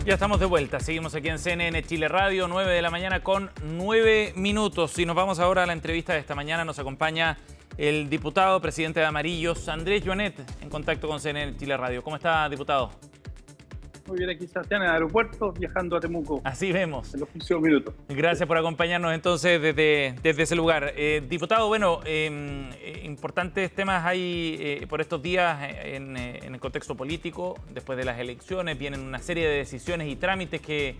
Ya estamos de vuelta, seguimos aquí en CNN Chile Radio, 9 de la mañana con 9 minutos. Y nos vamos ahora a la entrevista de esta mañana. Nos acompaña el diputado, presidente de Amarillos, Andrés Joanet, en contacto con CNN Chile Radio. ¿Cómo está, diputado? Muy bien, aquí Sebastián, en el aeropuerto, viajando a Temuco. Así vemos. En los próximos minutos. Gracias por acompañarnos entonces desde ese lugar. Diputado, bueno, importantes temas hay por estos días en el contexto político. Después de las elecciones vienen una serie de decisiones y trámites que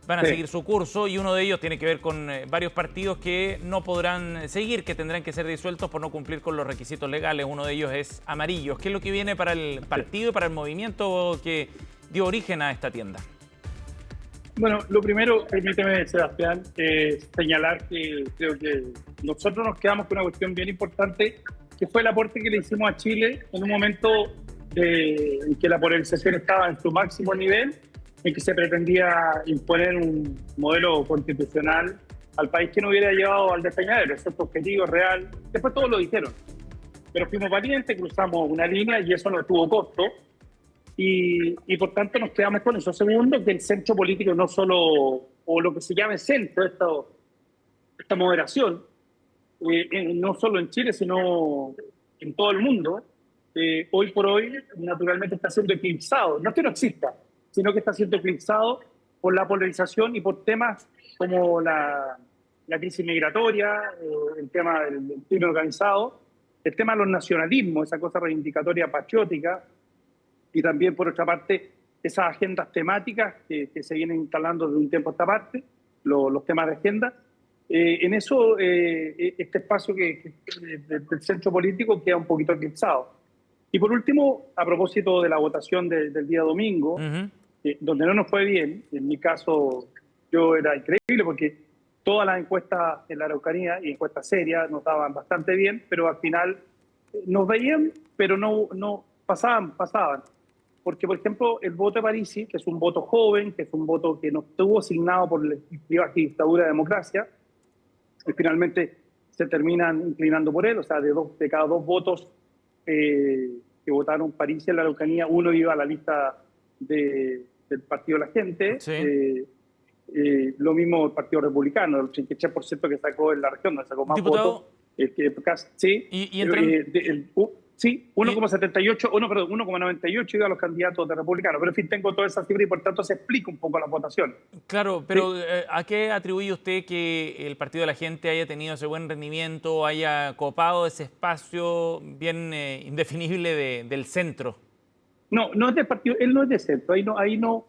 van a seguir su curso, y uno de ellos tiene que ver con varios partidos que no podrán seguir, que tendrán que ser disueltos por no cumplir con los requisitos legales. Uno de ellos es Amarillos. ¿Qué es lo que viene para el partido y para el movimiento que dio origen a esta tienda? Bueno, lo primero, permíteme, Sebastián, señalar que creo que nosotros nos quedamos con una cuestión bien importante, que fue el aporte que le hicimos a Chile en un momento en que la polarización estaba en su máximo nivel, en que se pretendía imponer un modelo constitucional al país que no hubiera llevado al despeñadero. Ese es tu objetivo real. Después todos lo dijeron. Pero fuimos valientes, cruzamos una línea y eso no tuvo costo. Y por tanto nos quedamos con eso. Segundo, que el centro político no solo, o lo que se llama el centro, esta moderación, no solo en Chile, sino en todo el mundo, hoy por hoy naturalmente está siendo eclipsado. No es que no exista, sino que está siendo eclipsado por la polarización y por temas como la crisis migratoria, el tema del crimen organizado, el tema de los nacionalismos, esa cosa reivindicatoria patriótica, y también, por otra parte, esas agendas temáticas que se vienen instalando desde un tiempo a esta parte, los temas de agenda. En eso, este espacio del centro político queda un poquito eclipsado. Y por último, a propósito de la votación del día domingo, donde no nos fue bien, en mi caso yo era increíble porque todas las encuestas en la Araucanía y encuestas serias nos daban bastante bien, pero al final nos veían, pero no pasaban. Porque, por ejemplo, el voto de Parisi, que es un voto joven, que es un voto que no estuvo asignado por la dictadura de democracia, que finalmente se terminan inclinando por él. O sea, de cada dos votos que votaron Parisi en la Araucanía, uno iba a la lista del Partido de la Gente. Sí. Lo mismo el Partido Republicano, el 83% que sacó en la región, no sacó más votos. Sí. ¿Y entrando? Sí, 1,78, 1,98 iba a los candidatos de republicanos. Pero en fin, tengo toda esa cifra y por tanto se explica un poco la votación. Claro, pero ¿sí? ¿A qué atribuye usted que el Partido de la Gente haya tenido ese buen rendimiento, haya copado ese espacio bien indefinible del centro? No es del partido, él no es de centro, ahí no,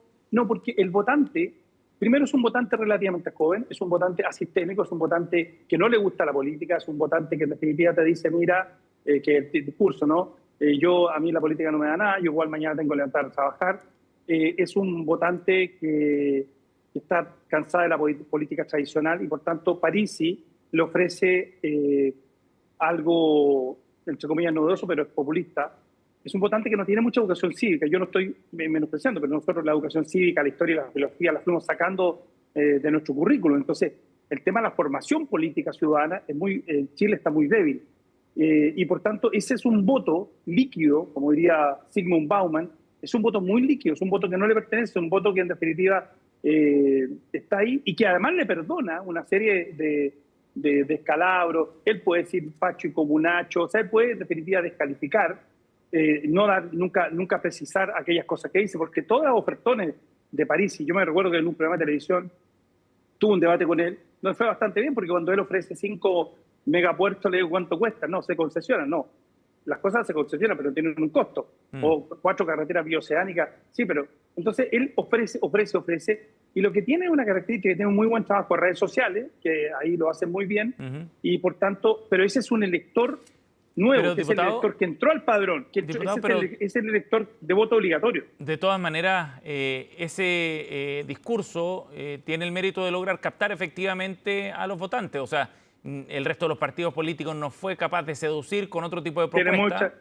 porque el votante, primero es un votante relativamente joven, es un votante asistémico, es un votante que no le gusta la política, es un votante que en definitiva te dice, mira, que el discurso, ¿no? A mí la política no me da nada, yo igual mañana tengo que levantar a trabajar. Es un votante que está cansado de la política tradicional y por tanto Parisi le ofrece algo, entre comillas, novedoso, pero es populista. Es un votante que no tiene mucha educación cívica. Yo no estoy menospreciando, pero nosotros la educación cívica, la historia y la filosofía la fuimos sacando de nuestro currículum. Entonces, el tema de la formación política ciudadana en Chile está muy débil. Y por tanto, ese es un voto líquido, como diría Zygmunt Bauman, es un voto muy líquido, es un voto que no le pertenece, es un voto que en definitiva está ahí y que además le perdona una serie de descalabros. Él puede decir Pacho y Comunacho, o sea, él puede en definitiva descalificar, no dar, nunca precisar aquellas cosas que dice, porque todos los ofertones de París, y yo me recuerdo que en un programa de televisión tuve un debate con él, no fue bastante bien, porque cuando él ofrece 5 megapuertos, le digo cuánto cuesta, no, se concesionan, no. Las cosas se concesionan, pero tienen un costo. O 4 carreteras bioceánicas, sí, pero entonces él ofrece, y lo que tiene es una característica, que tiene un muy buen trabajo en redes sociales, que ahí lo hacen muy bien, y por tanto, pero ese es un elector nuevo, pero, que es el elector que entró al padrón, que es el elector de voto obligatorio. De todas maneras, ese discurso tiene el mérito de lograr captar efectivamente a los votantes, o sea, el resto de los partidos políticos no fue capaz de seducir con otro tipo de propuesta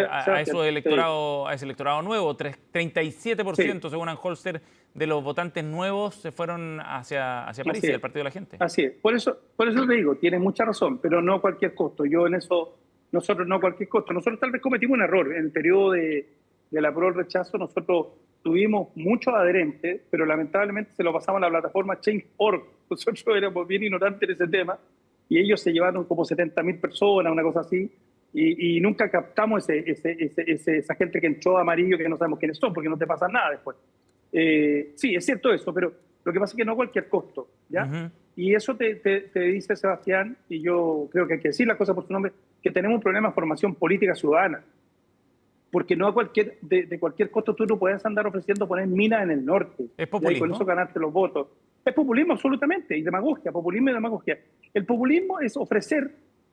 a ese electorado nuevo. 37%, según Anholster, de los votantes nuevos se fueron hacia París, el Partido de la Gente. Así es. Por eso te digo, tienes mucha razón, pero no a cualquier costo. Yo en eso, nosotros no a cualquier costo. Nosotros tal vez cometimos un error. En el periodo de la prueba del rechazo, nosotros tuvimos muchos adherentes, pero lamentablemente se lo pasamos a la plataforma Change.org. Nosotros éramos bien ignorantes en ese tema y ellos se llevaron como 70.000 personas, una cosa así, y nunca captamos esa gente que entró amarillo que no sabemos quiénes son, porque no te pasa nada después. Sí, es cierto eso, pero lo que pasa es que no a cualquier costo, ¿ya? Y eso te dice Sebastián, y yo creo que hay que decir las cosas por su nombre, que tenemos un problema de formación política ciudadana. Porque no a de cualquier costo tú no puedes andar ofreciendo poner minas en el norte. Es populismo. Y con eso ganarte los votos. Es populismo absolutamente, y demagogia, populismo y demagogia. El populismo es ofrecer,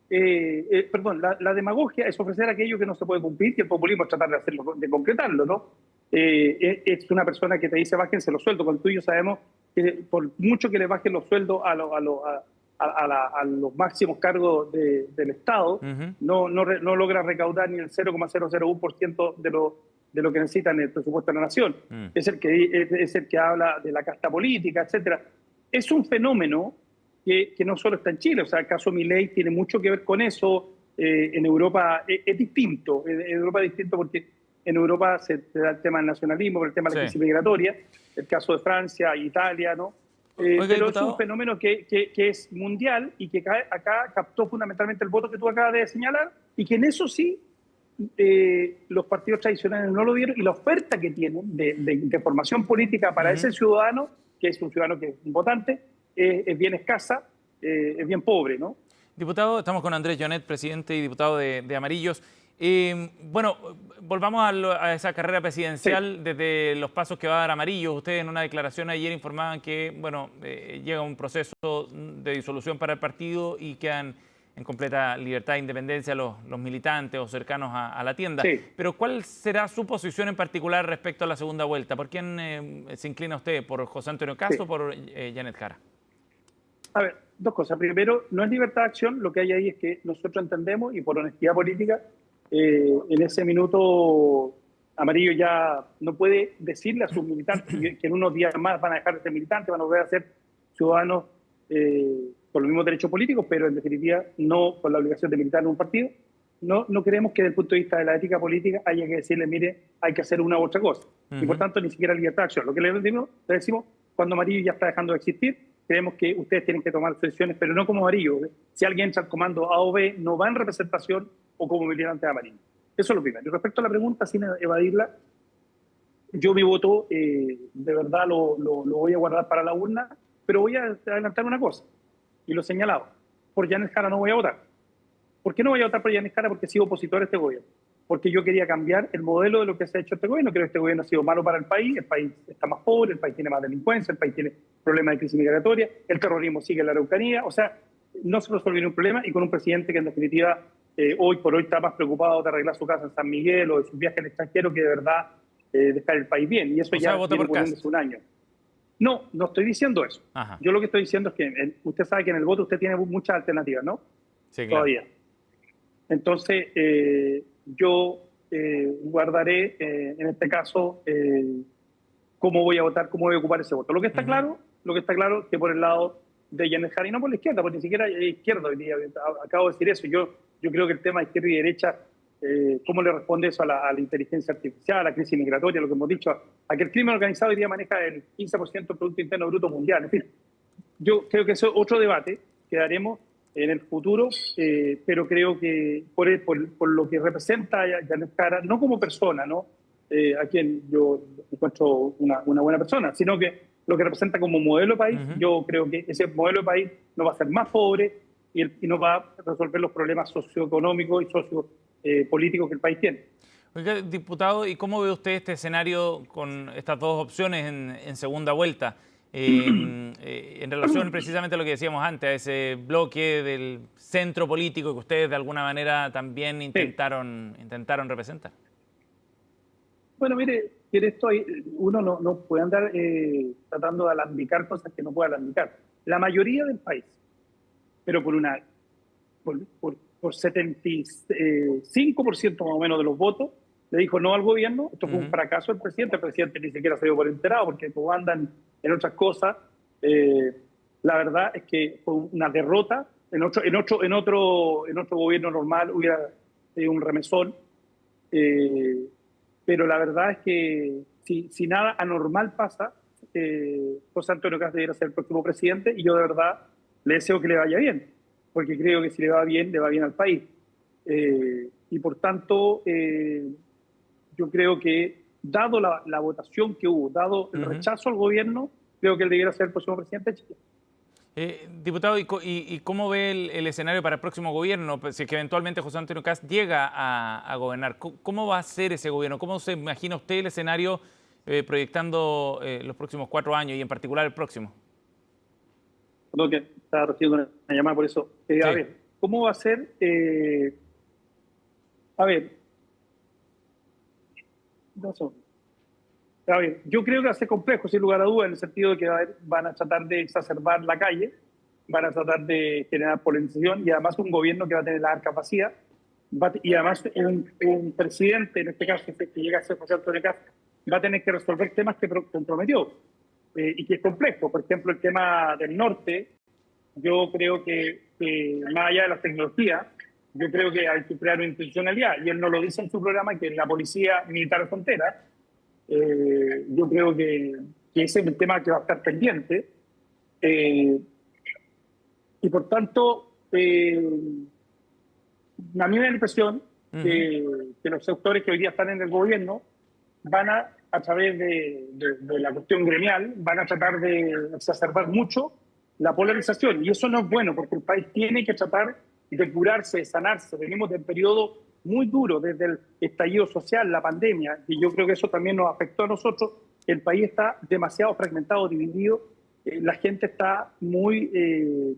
la demagogia es ofrecer aquello que no se puede cumplir, y el populismo es tratar de hacerlo, de concretarlo, ¿no? Es una persona que te dice bájense los sueldos, cuando tú y yo sabemos que por mucho que le bajen los sueldos a los máximos cargos del Estado, no logra recaudar ni el 0,001% de lo que necesita en el presupuesto de la nación. Es el que habla de la casta política, etcétera. Es un fenómeno que no solo está en Chile, o sea, el caso Milei tiene mucho que ver con eso. En Europa es distinto, en Europa es distinto porque en Europa se da el tema del nacionalismo, el tema de la crisis migratoria, el caso de Francia, Italia, ¿no? Oiga, pero diputado, es un fenómeno que es mundial y que acá captó fundamentalmente el voto que tú acabas de señalar, y que en eso sí los partidos tradicionales no lo vieron, y la oferta que tienen de formación política para ese ciudadano, que es un ciudadano que es un votante, es bien escasa, es bien pobre, ¿no? Diputado, estamos con Andrés Jonet, presidente y diputado de Amarillos. Bueno, volvamos a esa carrera presidencial desde los pasos que va a dar Amarillos. Ustedes en una declaración ayer informaban que, bueno, llega un proceso de disolución para el partido y quedan en completa libertad e independencia los militantes o cercanos a la tienda. Sí. Pero ¿cuál será su posición en particular respecto a la segunda vuelta? ¿Por quién se inclina usted? ¿Por José Antonio Caz o por Janet Jara? A ver, dos cosas. Primero, no es libertad de acción, lo que hay ahí es que nosotros entendemos, y por honestidad política, en ese minuto Amarillo ya no puede decirle a sus militantes que en unos días más van a dejar de ser militantes, van a volver a ser ciudadanos con los mismos derechos políticos, pero en definitiva no con la obligación de militar en un partido. No queremos que desde el punto de vista de la ética política haya que decirle, mire, hay que hacer una u otra cosa. Y por tanto ni siquiera libertad de acción. Lo que le decimos, cuando Amarillo ya está dejando de existir, creemos que ustedes tienen que tomar decisiones, pero no como Amarillo. Si alguien entra al comando A o B, no va en representación o como militante de Amarillo. Eso es lo primero. Y respecto a la pregunta, sin evadirla, yo mi voto de verdad lo voy a guardar para la urna, pero voy a adelantar una cosa, y lo he señalado. Por Janet Jara no voy a votar. ¿Por qué no voy a votar por Janet Jara? Porque he sido opositor a este gobierno. Porque yo quería cambiar el modelo de lo que se ha hecho este gobierno. Creo que este gobierno ha sido malo para el país está más pobre, el país tiene más delincuencia, el país tiene problemas de crisis migratoria, el terrorismo sigue en la Araucanía, o sea, no se resolvió un problema, y con un presidente que en definitiva hoy por hoy está más preocupado de arreglar su casa en San Miguel o de sus viajes al extranjero que de verdad dejar el país bien, y eso ya viene ocurriendo hace un año. No estoy diciendo eso. Ajá. Yo lo que estoy diciendo es que usted sabe que en el voto usted tiene muchas alternativas, ¿no? Sí, claro. Todavía. Entonces, yo guardaré, en este caso, cómo voy a votar, cómo voy a ocupar ese voto. Lo que está claro es que por el lado de Janet Jara, y no por la izquierda, porque ni siquiera hay izquierda hoy día, acabo de decir eso. Yo creo que el tema de izquierda y derecha, cómo le responde eso a la inteligencia artificial, a la crisis migratoria, lo que hemos dicho, a que el crimen organizado hoy día maneja el 15% del Producto Interno Bruto Mundial. En fin, yo creo que eso es otro debate que daremos en el futuro, pero creo que por lo que representa Janet Jara, no como persona, ¿no? A quien yo encuentro una buena persona, sino que lo que representa como modelo de país, yo creo que ese modelo de país nos va a hacer más pobre y nos va a resolver los problemas socioeconómicos y sociopolíticos que el país tiene. Oiga, diputado, ¿y cómo ve usted este escenario con estas dos opciones en segunda vuelta? En relación precisamente a lo que decíamos antes, a ese bloque del centro político que ustedes de alguna manera también intentaron representar. Bueno, mire, en esto uno no puede andar tratando de alambicar cosas que no puede alambicar. La mayoría del país, pero por 75% más o menos de los votos, le dijo no al gobierno. Esto fue un fracaso del presidente. El presidente ni siquiera se dio por enterado porque como andan en otras cosas. La verdad es que fue una derrota. En otro gobierno normal hubiera sido un remesón. Pero la verdad es que si nada anormal pasa, José Antonio Kast debería ser el próximo presidente y yo de verdad le deseo que le vaya bien, porque creo que si le va bien al país. Y por tanto, yo creo que dado la votación que hubo, dado el rechazo al gobierno, creo que él debería ser el próximo presidente de Chile. Diputado, ¿y cómo ve el escenario para el próximo gobierno? Pues, si es que eventualmente José Antonio Kast llega a gobernar, ¿cómo va a ser ese gobierno? ¿Cómo se imagina usted el escenario proyectando los próximos 4 años y en particular el próximo? Perdón que estaba recibiendo una llamada por eso. Sí. A ver, ¿cómo va a ser? A ver, yo creo que va a ser complejo, sin lugar a dudas, en el sentido de que van a tratar de exacerbar la calle, van a tratar de generar polarización y además un gobierno que va a tener la arca vacía y además un presidente, en este caso, que llega a ser José Antonio Kast, va a tener que resolver temas que comprometió y que es complejo. Por ejemplo, el tema del norte, yo creo que más allá de las tecnologías, yo creo que hay que crear una institucionalidad, y él no lo dice en su programa, que es la Policía Militar de Frontera. Yo creo que ese es el tema que va a estar pendiente. Y por tanto, a mí me da la impresión que los sectores que hoy día están en el gobierno van a través de la cuestión gremial, van a tratar de exacerbar mucho la polarización. Y eso no es bueno, porque el país tiene que tratar de curarse, de sanarse. Venimos de un periodo muy duro desde el estallido social, la pandemia, y yo creo que eso también nos afectó a nosotros. El país está demasiado fragmentado, dividido, la gente está muy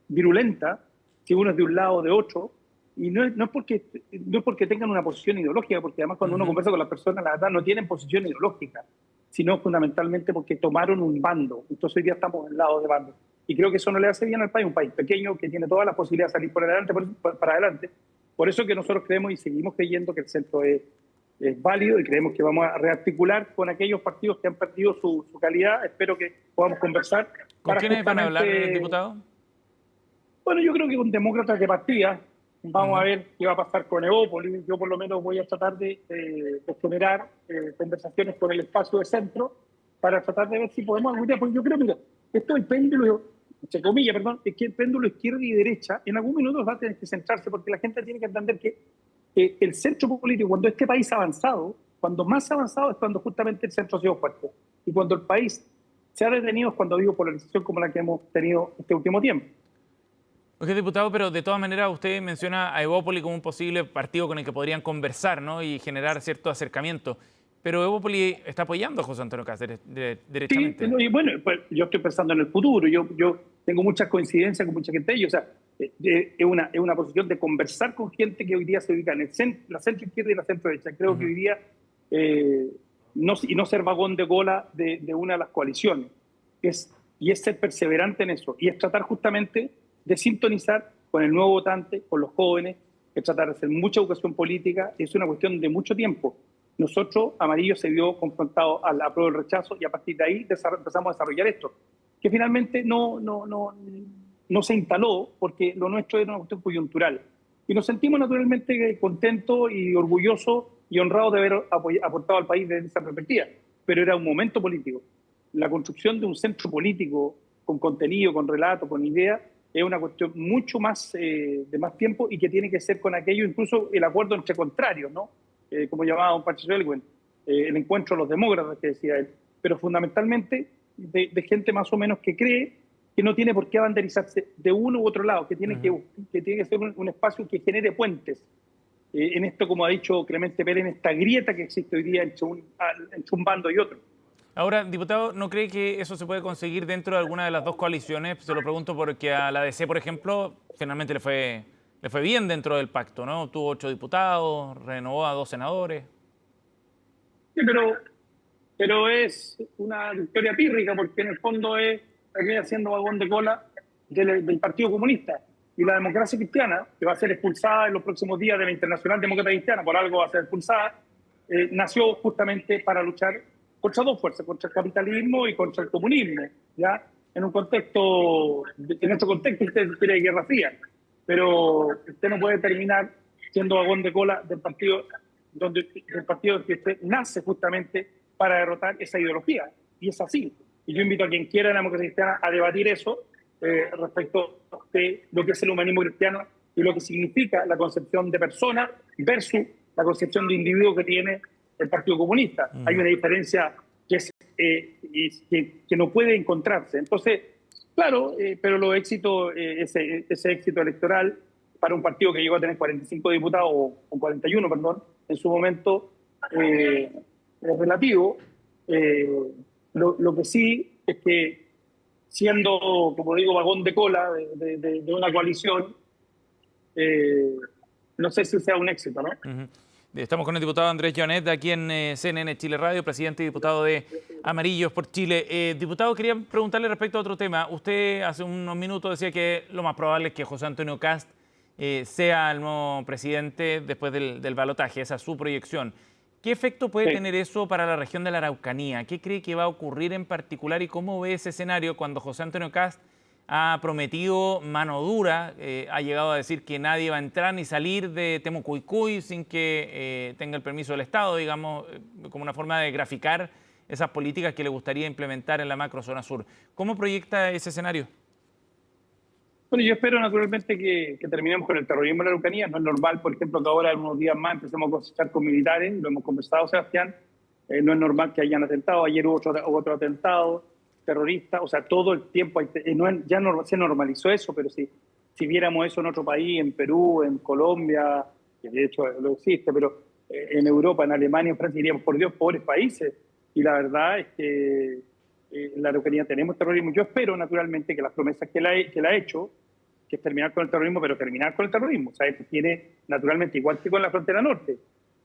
virulenta, si uno es de un lado o de otro, y no es porque tengan una posición ideológica, porque además cuando uno conversa con las personas, la verdad no tienen posición ideológica, sino fundamentalmente porque tomaron un bando. Entonces hoy día estamos en el lado de bando. Y creo que eso no le hace bien al país, un país pequeño que tiene todas las posibilidades de salir para adelante. Por eso que nosotros creemos y seguimos creyendo que el centro es válido y creemos que vamos a rearticular con aquellos partidos que han perdido su calidad. Espero que podamos conversar. ¿Con quiénes van a hablar, diputado? Bueno, yo creo que con demócratas de partida. Vamos a ver qué va a pasar con Evópolis. Yo por lo menos voy a tratar de generar conversaciones con el espacio de centro para tratar de ver si podemos algún día, porque yo creo, mira, esto del péndulo, entre comillas, perdón, es que el péndulo izquierda y derecha en algún minuto va a tener que centrarse, porque la gente tiene que entender que el centro político, cuando este país ha avanzado, cuando más ha avanzado es cuando justamente el centro ha sido fuerte. Y cuando el país se ha detenido es cuando ha habido polarización como la que hemos tenido este último tiempo. Ok, diputado, pero de todas maneras usted menciona a Evópolis como un posible partido con el que podrían conversar, ¿no? Y generar cierto acercamiento. Pero Evópolis está apoyando a José Antonio Kast derechamente. Sí, y bueno, pues yo estoy pensando en el futuro. Yo tengo muchas coincidencias con mucha gente de ellos. O sea, es una posición de conversar con gente que hoy día se ubica en la centro izquierda y la centro derecha. Creo que hoy día no ser vagón de cola de una de las coaliciones. Y es ser perseverante en eso. Y es tratar justamente de sintonizar con el nuevo votante, con los jóvenes, es tratar de hacer mucha educación política. Es una cuestión de mucho tiempo. Nosotros, Amarillo se vio confrontado al apruebo del rechazo y a partir de ahí empezamos a desarrollar esto, que finalmente no se instaló porque lo nuestro era una cuestión coyuntural. Y nos sentimos naturalmente contentos y orgullosos y honrados de haber aportado al país desde esa perspectiva. Pero era un momento político. La construcción de un centro político con contenido, con relato, con ideas, es una cuestión mucho más de más tiempo y que tiene que ser con aquello, incluso el acuerdo entre contrarios, ¿no? Como llamaba don Patricio Elwin, el encuentro de los demócratas que decía él, pero fundamentalmente de gente más o menos que cree que no tiene por qué abanderizarse de uno u otro lado, que tiene que ser un espacio que genere puentes. En esto, como ha dicho Clemente Pérez, en esta grieta que existe hoy día entre un bando y otro. Ahora, diputado, ¿no cree que eso se puede conseguir dentro de alguna de las dos coaliciones? Se lo pregunto porque a la DC, por ejemplo, finalmente le fue bien dentro del pacto, ¿no? Tuvo 8 diputados, renovó a 2 senadores. Sí, pero es una victoria pírrica porque en el fondo termina siendo vagón de cola del Partido Comunista. Y la democracia cristiana, que va a ser expulsada en los próximos días de la Internacional Demócrata Cristiana, por algo va a ser expulsada, nació justamente para luchar contra dos fuerzas, contra el capitalismo y contra el comunismo, ¿ya? En nuestro contexto usted quiere Guerra Fría, pero usted no puede terminar siendo vagón de cola del partido que usted nace justamente para derrotar esa ideología. Y es así. Y yo invito a quien quiera en la democracia cristiana a debatir eso respecto de lo que es el humanismo cristiano y lo que significa la concepción de persona versus la concepción de individuo que tiene el Partido Comunista. Hay una diferencia que no puede encontrarse. Entonces, claro, pero los éxitos, ese éxito electoral para un partido que llegó a tener 45 diputados, o 41, perdón, en su momento, es relativo. Lo que sí es que, siendo, como digo, vagón de cola de una coalición, no sé si sea un éxito, ¿no? Estamos con el diputado Andrés Joanet, aquí en CNN Chile Radio, presidente y diputado de Amarillos por Chile. Diputado, quería preguntarle respecto a otro tema. Usted hace unos minutos decía que lo más probable es que José Antonio Kast sea el nuevo presidente después del balotaje. Esa es su proyección. ¿Qué efecto puede tener eso para la región de la Araucanía? ¿Qué cree que va a ocurrir en particular y cómo ve ese escenario cuando José Antonio Kast ha prometido mano dura, ha llegado a decir que nadie va a entrar ni salir de Temucuicui sin que tenga el permiso del Estado, digamos, como una forma de graficar esas políticas que le gustaría implementar en la macrozona sur? ¿Cómo proyecta ese escenario? Bueno, yo espero naturalmente que terminemos con el terrorismo en la Araucanía. No es normal, por ejemplo, que ahora en unos días más empecemos a cosechar con militares, lo hemos conversado, Sebastián. No es normal que hayan atentado. Ayer hubo otro atentado terrorista, o sea, todo el tiempo ya se normalizó eso, pero si viéramos eso en otro país, en Perú, en Colombia, que de hecho lo existe, pero en Europa, en Alemania, en Francia, diríamos, por Dios, pobres países. Y la verdad es que en la Araucanía tenemos terrorismo. Yo espero, naturalmente, que las promesas que la ha hecho, que es terminar con el terrorismo, pero terminar con el terrorismo. O sea, tiene, naturalmente, igual que con la frontera norte.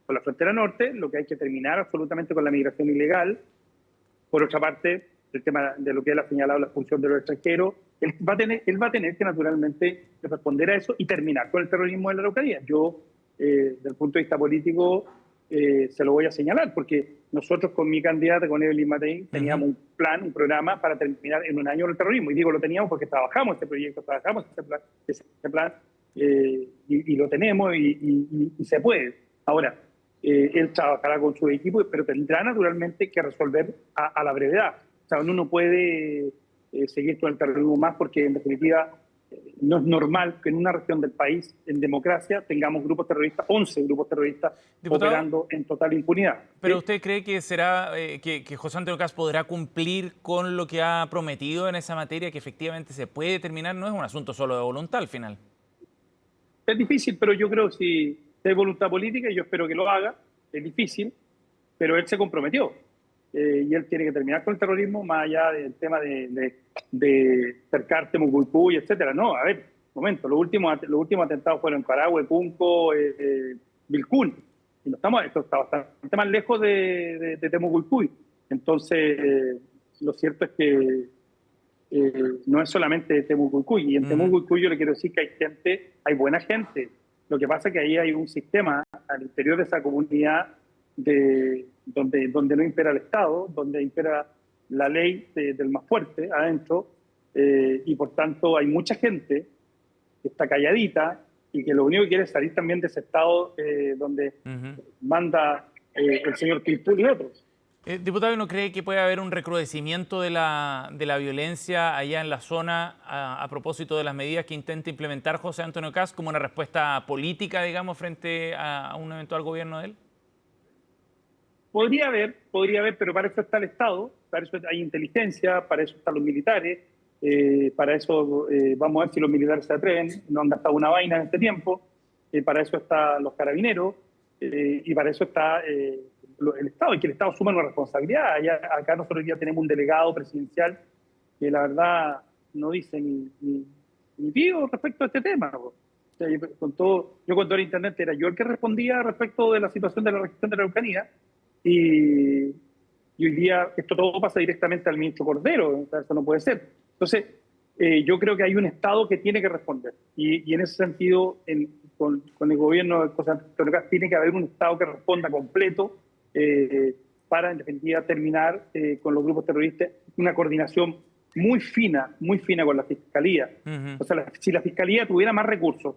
Con la frontera norte, lo que hay que terminar absolutamente con la migración ilegal. Por otra parte, el tema de lo que él ha señalado, la expulsión de los extranjeros, él va a tener que naturalmente responder a eso y terminar con el terrorismo en la Araucanía. Yo, desde el punto de vista político, se lo voy a señalar, porque nosotros con mi candidata, con Evelyn Matei, teníamos un plan, un programa para terminar en un año el terrorismo. Y digo, lo teníamos porque trabajamos este proyecto, trabajamos este plan y lo tenemos y se puede. Ahora, él trabajará con su equipo, pero tendrá naturalmente que resolver a la brevedad. O sea, uno no puede seguir con el terrorismo más porque, en definitiva, no es normal que en una región del país, en democracia, tengamos grupos terroristas, 11 grupos terroristas, diputado, operando en total impunidad. ¿Pero usted cree que será que José Antonio Kast podrá cumplir con lo que ha prometido en esa materia, que efectivamente se puede terminar? No es un asunto solo de voluntad al final. Es difícil, pero yo creo que si hay voluntad política, y yo espero que lo haga, es difícil, pero él se comprometió. Y él tiene que terminar con el terrorismo, más allá del tema de cercar Temucuicui, etcétera. No, a ver, momento, los últimos atentados fueron en Carahue, Punco, Vilcún. Y esto está bastante más lejos de Temucuicui. Entonces, lo cierto es que no es solamente Temucuicui. Y en Temucuicui yo le quiero decir que hay buena gente. Lo que pasa es que ahí hay un sistema al interior de esa comunidad donde no impera el Estado, donde impera la ley del más fuerte adentro, y por tanto hay mucha gente que está calladita y que lo único que quiere es salir también de ese Estado donde manda el señor Quintul y otros. Diputado, ¿no cree que puede haber un recrudecimiento de la violencia allá en la zona a propósito de las medidas que intenta implementar José Antonio Kast como una respuesta política, digamos, frente a un eventual gobierno de él? Podría haber, pero para eso está el Estado, para eso hay inteligencia, para eso están los militares, para eso vamos a ver si los militares se atreven, no han gastado una vaina en este tiempo, para eso están los carabineros y para eso está el Estado, y que el Estado asuma una responsabilidad. Acá nosotros ya tenemos un delegado presidencial que la verdad no dice ni pío respecto a este tema. O sea, yo cuando era internet era yo el que respondía respecto de la situación de la región de la Araucanía. Y hoy día esto todo pasa directamente al ministro Cordero, o sea, eso no puede ser. Entonces, yo creo que hay un Estado que tiene que responder. Y en ese sentido, con el gobierno de José Antonio Kast, tiene que haber un Estado que responda completo para, en definitiva, terminar con los grupos terroristas. Una coordinación muy fina con la Fiscalía. O sea, si la Fiscalía tuviera más recursos,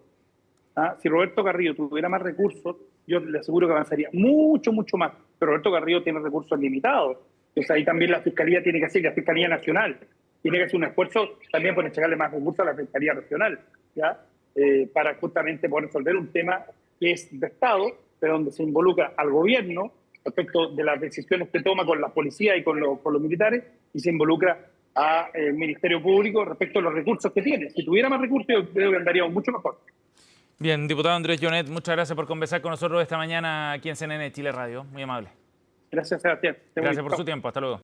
si Roberto Carrillo tuviera más recursos, yo le aseguro que avanzaría mucho, mucho más. Pero Roberto Carrillo tiene recursos limitados. Entonces ahí también la Fiscalía tiene que hacer, la Fiscalía Nacional, tiene que hacer un esfuerzo también por entregarle más recursos a la Fiscalía Regional, ¿ya? Para justamente poder resolver un tema que es de Estado, pero donde se involucra al gobierno respecto de las decisiones que toma con la policía y con los militares, y se involucra al Ministerio Público respecto a los recursos que tiene. Si tuviera más recursos, yo creo que andaríamos mucho mejor. Bien, diputado Andrés Jonet, muchas gracias por conversar con nosotros esta mañana aquí en CNN Chile Radio. Muy amable. Gracias, Sebastián. Gracias por su tiempo. Hasta luego.